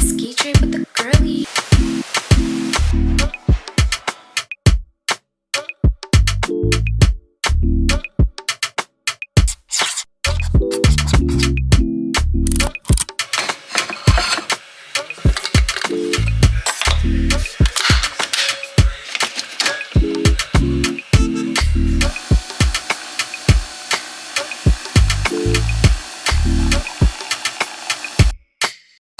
ski trip with the girlie.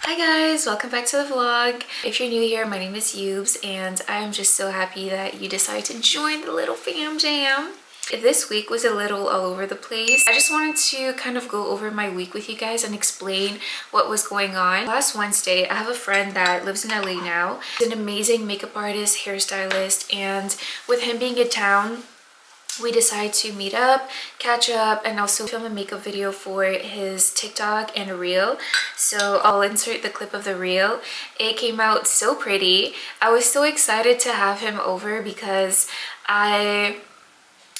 Hi guys, welcome back to the vlog. If you're new here, my name is Youbs and I'm just so happy that you decided to join the little fam jam. This week was a little all over the place. I just wanted to kind of go over my week with you guys and explain what was going on. Last Wednesday, I have a friend that lives in LA now. He's an amazing makeup artist, hairstylist, and with him being in town, we decided to meet up, catch up, and also film a makeup video for his TikTok and a reel. So I'll insert the clip of the reel. It came out so pretty. I was so excited to have him over because I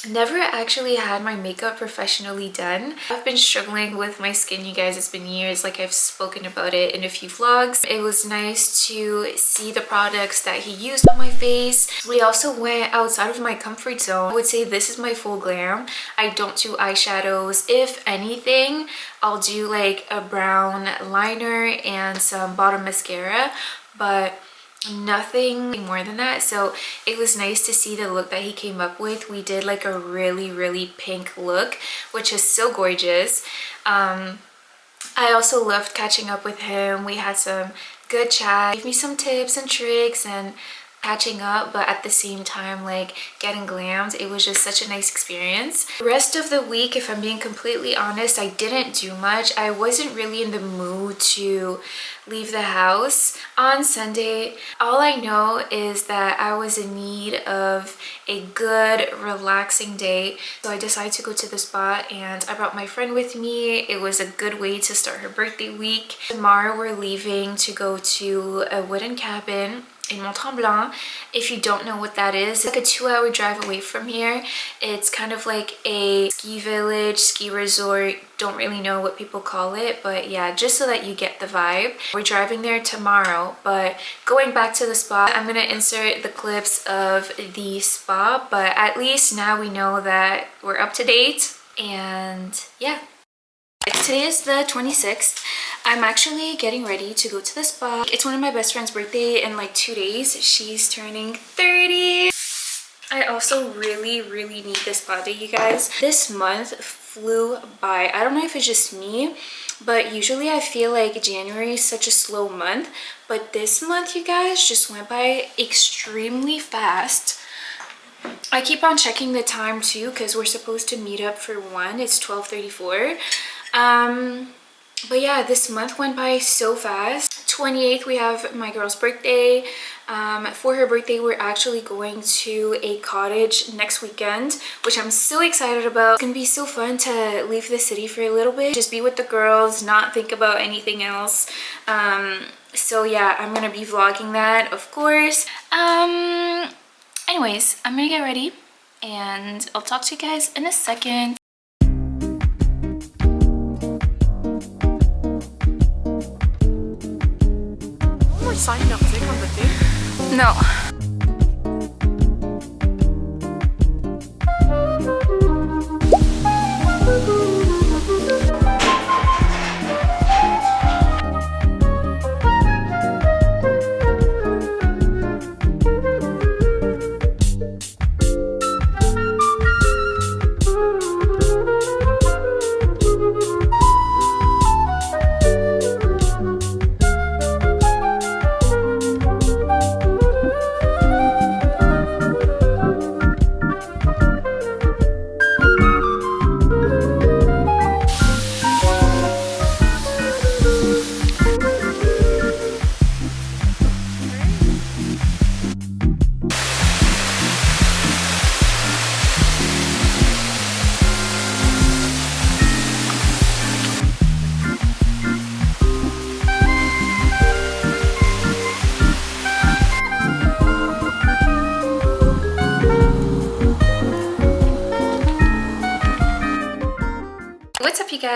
never actually had my makeup professionally done. I've been struggling with my skin, you guys. It's been years, like I've spoken about it in a few vlogs. It was nice to see the products that he used on my face. We also went outside of my comfort zone. I would say this is my full glam. I don't do eyeshadows. If anything, I'll do like a brown liner and some bottom mascara, but nothing more than that. So it was nice to see the look that he came up with. We did like a really pink look, which is so gorgeous. I also loved catching up with him. We had some good chat, gave me some tips and tricks and catching up, but at the same time like getting glammed. It was just such a nice experience. The rest of the week, if I'm being completely honest, I didn't do much. I wasn't really in the mood to leave the house. On Sunday, all I know is that I was in need of a good relaxing day, so I decided to go to the spa and I brought my friend with me. It was a good way to start her birthday week. Tomorrow we're leaving to go to a wooden cabin in Mont Tremblant. If you don't know what that is, it's like a 2-hour drive away from here. It's kind of like a ski village, ski resort. Don't really know what people call it, but yeah, just so that you get the vibe. We're driving there tomorrow, but going back to the spa, I'm gonna insert the clips of the spa, but at least now we know that we're up to date. And yeah, today is the 26th. I'm actually getting ready to go to the spa. It's one of my best friend's birthday in like 2 days. She's turning 30. I also really need this spa day, you guys. This month flew by. I don't know if it's just me, but usually I feel like January is such a slow month, but this month, you guys, just went by extremely fast. I keep on checking the time too because we're supposed to meet up for 1. It's 12:34. But yeah, this month went by so fast. 28th, we have my girl's birthday. For her birthday, we're actually going to a cottage next weekend, which I'm so excited about. It's gonna be so fun to leave the city for a little bit, just be with the girls, not think about anything else. So yeah, I'm gonna be vlogging that, of course. Anyways, I'm gonna get ready and I'll talk to you guys in a second. Signing up sick on the thing? No.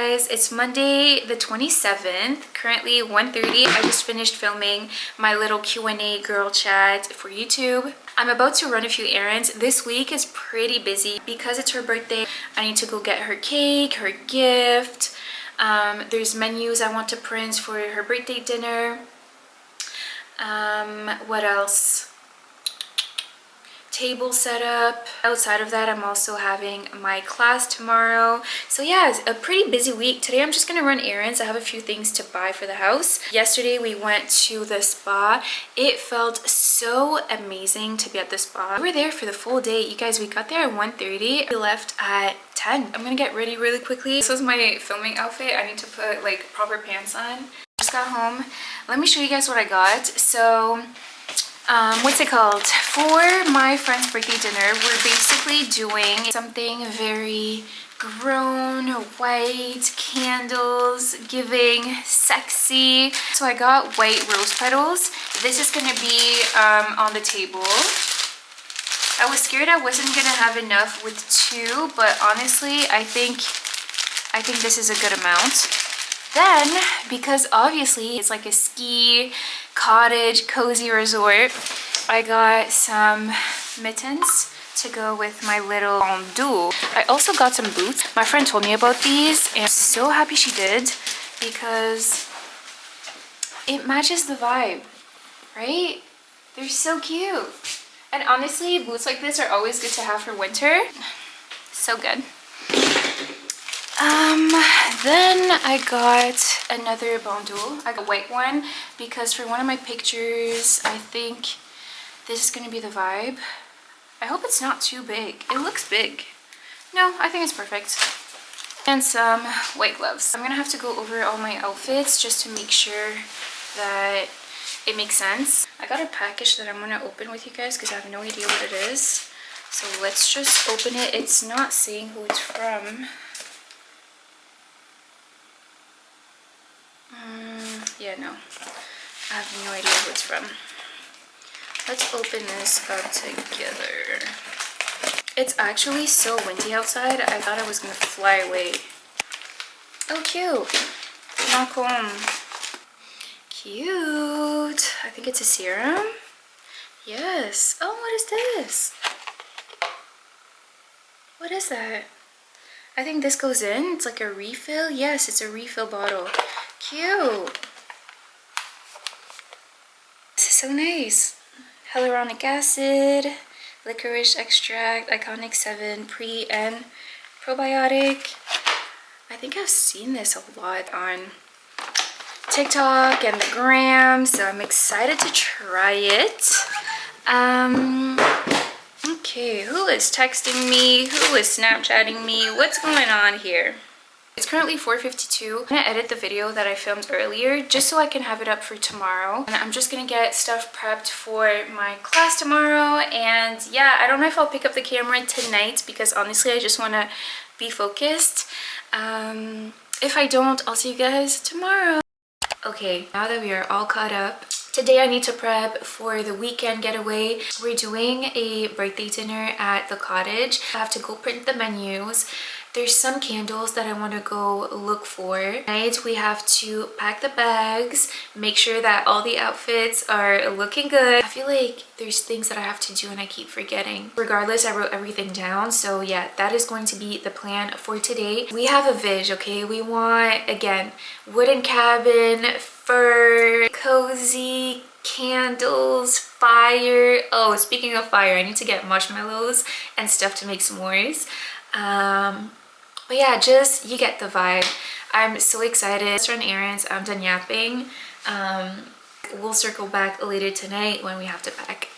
guys, it's Monday the 27th, currently 1:30. I just finished filming my little Q&A girl chat for YouTube. I'm about to run a few errands. This week is pretty busy because it's her birthday. I need to go get her cake, her gift. There's menus I want to print for her birthday dinner. What else? Table setup. Outside of that, I'm also having my class tomorrow. So yeah, it's a pretty busy week. Today I'm just gonna run errands. I have a few things to buy for the house. Yesterday we went to the spa. It felt so amazing to be at the spa. We were there for the full day. You guys, we got there at 1:30. We left at 10. I'm gonna get ready really quickly. This was my filming outfit. I need to put like proper pants on. Just got home. Let me show you guys what I got. So what's it called? For my friend's birthday dinner, we're basically doing something very grown, white, candles, giving, sexy. So I got white rose petals. This is gonna be on the table. I was scared I wasn't gonna have enough with two, but honestly, I think this is a good amount. Then, because obviously it's like a ski, cottage, cozy resort, I got some mittens to go with my little fondue. I also got some boots. My friend told me about these and I'm so happy she did because it matches the vibe, right? They're so cute. And honestly, boots like this are always good to have for winter. So good. Then I got another bundle. I got a white one because for one of my pictures, I think this is gonna be the vibe. I hope it's not too big. It looks big. No, I think it's perfect. And some white gloves. I'm gonna have to go over all my outfits just to make sure that it makes sense. I got a package that I'm gonna open with you guys because I have no idea what it is. So let's just open it. It's not saying who it's from. Yeah, no. I have no idea who it's from. Let's open this up together. It's actually so windy outside. I thought I was gonna fly away. Oh, cute. Lancome. Cute. I think it's a serum. Yes. Oh, what is this? What is that? I think this goes in. It's like a refill. Yes, it's a refill bottle. Cute. This is so nice. Hyaluronic acid, licorice extract, Iconic 7, pre and probiotic. I think I've seen this a lot on TikTok and the gram, so I'm excited to try it. Okay, who is texting me? Who is Snapchatting me? What's going on here? It's currently 4:52. I'm gonna edit the video that I filmed earlier just so I can have it up for tomorrow. And I'm just gonna get stuff prepped for my class tomorrow. And yeah, I don't know if I'll pick up the camera tonight because honestly, I just wanna be focused. If I don't, I'll see you guys tomorrow. Okay, now that we are all caught up, today I need to prep for the weekend getaway. We're doing a birthday dinner at the cottage. I have to go print the menus. There's some candles that I want to go look for. Tonight we have to pack the bags, make sure that all the outfits are looking good. I feel like there's things that I have to do and I keep forgetting. Regardless, I wrote everything down. So yeah, that is going to be the plan for today. We have a veg, okay? We want, again, wooden cabin, fur, cozy, candles, fire. Oh, speaking of fire, I need to get marshmallows and stuff to make s'mores. But yeah, just you get the vibe. I'm so excited. Let's run errands. I'm done yapping. We'll circle back later tonight when we have to pack.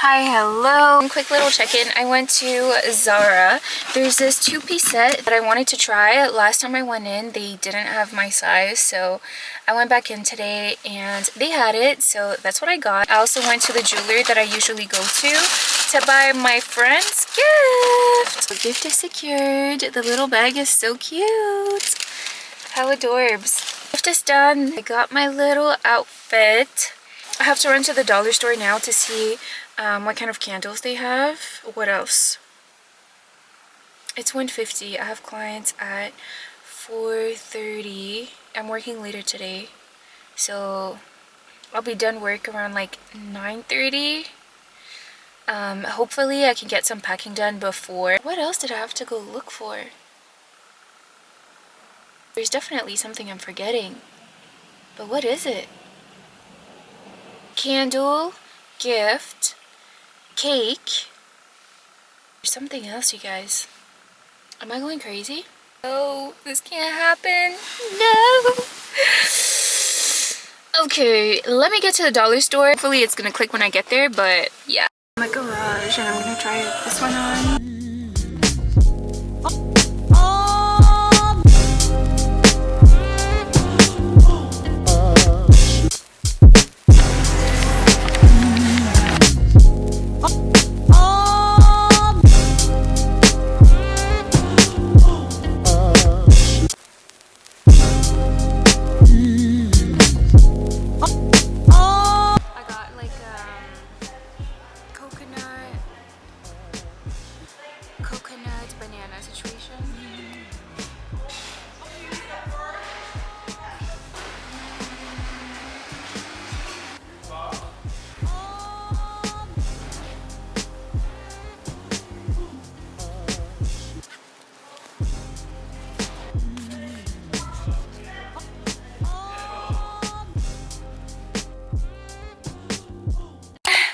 Hi, hello. Quick little check-in. I went to Zara. There's this two-piece set that I wanted to try. Last time I went in, they didn't have my size, so I went back in today and they had it, so that's what I got. I also went to the jeweler that I usually go to buy my friend's gift. The gift is secured. The little bag is so cute. How adorbs. Gift is done. I got my little outfit. I have to run to the dollar store now to see what kind of candles they have. What else? It's 1:50. I have clients at 4:30. I'm working later today, so I'll be done work around like 9:30. Hopefully I can get some packing done before. What else did I have to go look for? There's definitely something I'm forgetting, but what is it? Candle, gift, cake. There's something else, you guys. Am I going crazy? No, this can't happen. No. Okay, let me get to the dollar store. Hopefully it's gonna click when I get there, but yeah. My garage, and I'm gonna try this one on. Coconut banana situation.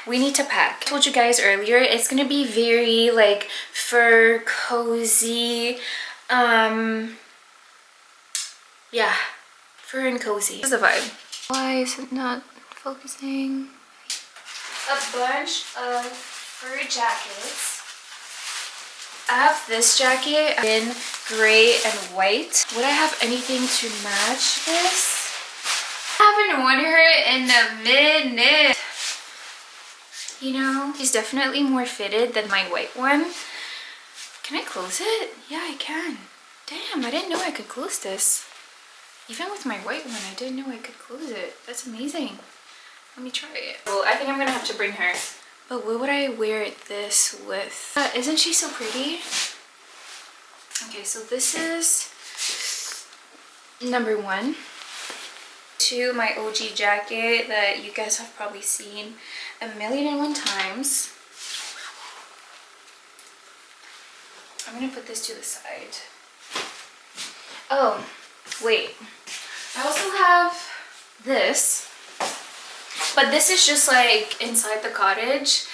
We need to pack. I told you guys earlier, it's gonna be very like fur, cozy, yeah, fur and cozy. This is the vibe. Why is it not focusing? A bunch of fur jackets. I have this jacket in gray and white. Would I have anything to match this? I haven't worn her in a minute. You know, she's definitely more fitted than my white one. Can I close it? Yeah, I can. Damn, I didn't know I could close this. Even with my white one, I didn't know I could close it. That's amazing. Let me try it. Well, I think I'm gonna have to bring her. But what would I wear this with? Isn't she so pretty? Okay, so this is number one. To my OG jacket that you guys have probably seen 1,000,001 times. I'm gonna put this to the side. Oh, wait. I also have this, but this is just like inside the cottage.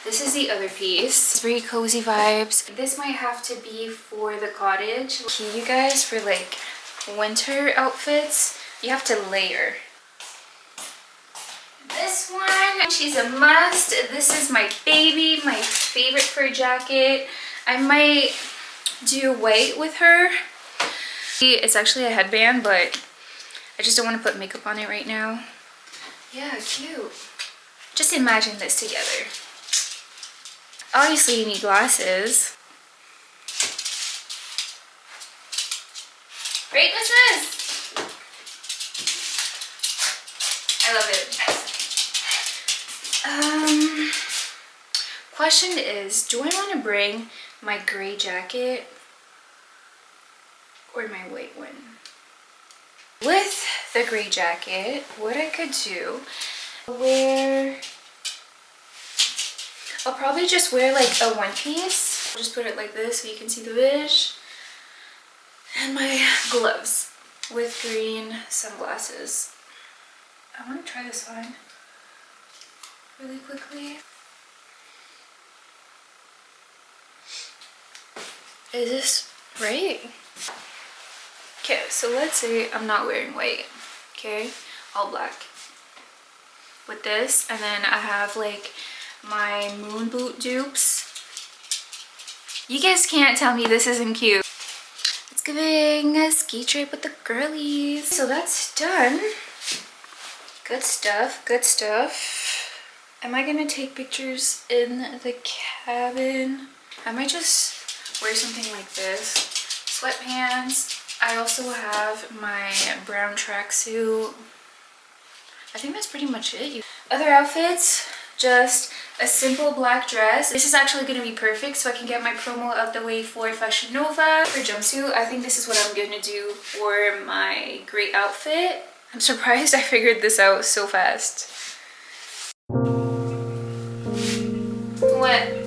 This is the other piece. It's very cozy vibes. This might have to be for the cottage. You guys, for like winter outfits, you have to layer. This one, she's a must. This is my baby, my favorite fur jacket. I might do white with her. It's actually a headband, but I just don't want to put makeup on it right now. Yeah, cute. Just imagine this together. Obviously you need glasses. Right, Mrs.? I love it. Question is, do I want to bring my gray jacket or my white one? With the gray jacket, what I could do, I'll probably just wear like a one piece. I'll just put it like this so you can see the vision. And my gloves with green sunglasses. I want to try this on really quickly. Is this right? Okay, so let's say I'm not wearing white. Okay, all black with this, and then I have like my moon boot dupes. You guys can't tell me this isn't cute. It's giving a ski trip with the girlies. So that's done. Good stuff, good stuff. Am I gonna take pictures in the cabin? I might just wear something like this. Sweatpants. I also have my brown tracksuit. I think that's pretty much it. Other outfits, just a simple black dress. This is actually going to be perfect so I can get my promo out the way for Fashion Nova. For jumpsuit, I think this is what I'm going to do for my gray outfit. I'm surprised I figured this out so fast. What?